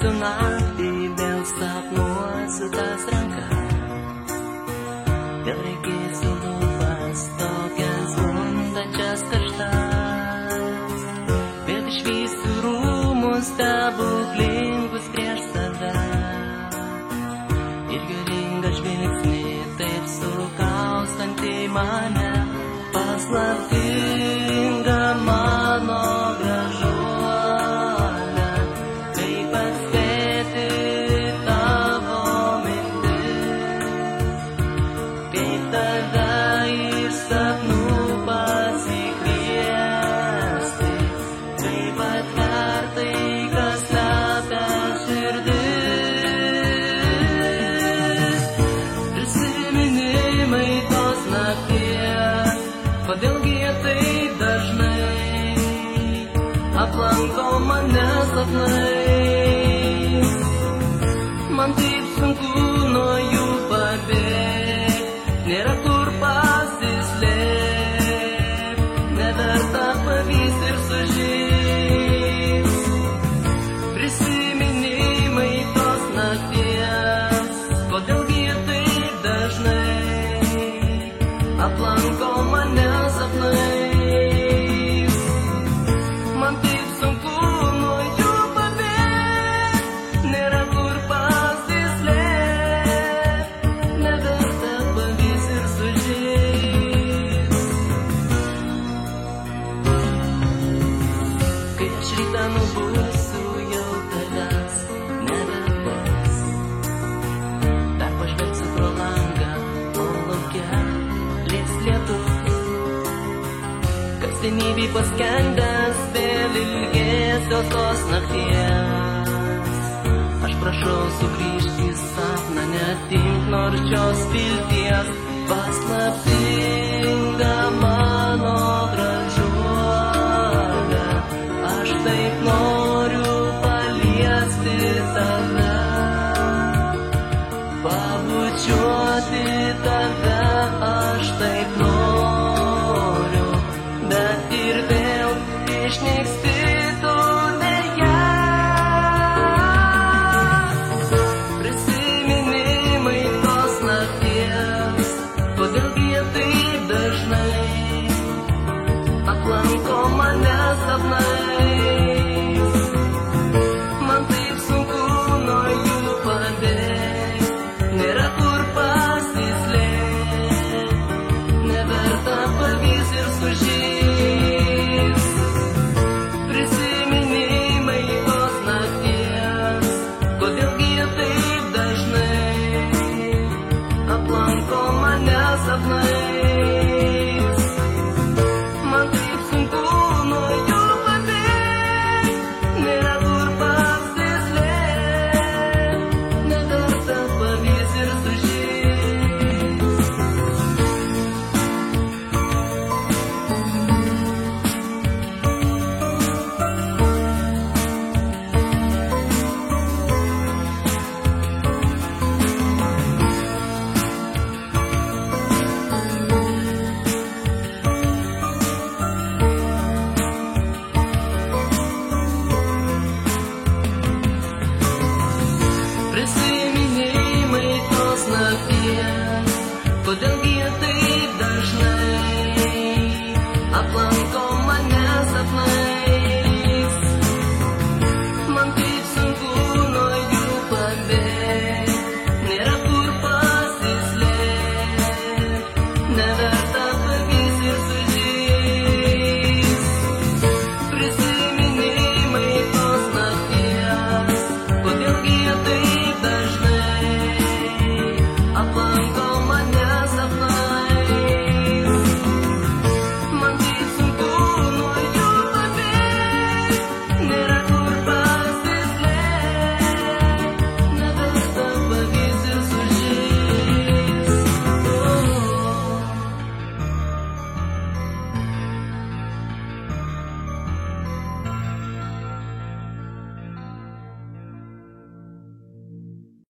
Pražvelgsiu naktį, vėl sapnuosiu tas rankas. Vėl reikėsiu lūpas, tokias gundančias karštas. Vėl išvysiu rūmus stebuklingus prieš save. Ir galinga žvilgsnį taip sukaustantį mane. Paslaptinga mano gražuolė, kaip atspėti tavo mintis, kaip tave iš sapnų pasikviesti, kaip atvertai, kas slepia širdis. Prisiminimai tos nakties, kodėlgi jie taip dažnai aplanko mane sapnais. Man taip sunku nuo jų pabėgti, nėra kur pasislėpti, neverta pavyzdį ir sužeist. Prisiminimai tos nakties, kodėlgi jie taip dažnai aplanko mane sapnais. Man taip sunku nuo jų pabėgti, nėra kur pasislėpti, neverta pavyzdį ir sužeist. Kai aš rytą nubusiu, jau tavęs nebebus. Dar pažvelgsiu pro langą, o lauke liks lietus. Kasdienybėj paskendęs, vėl ilgėsiuos tos nakties. Aš prašau sugrįžti į sapną, neatimk nors šios vilties.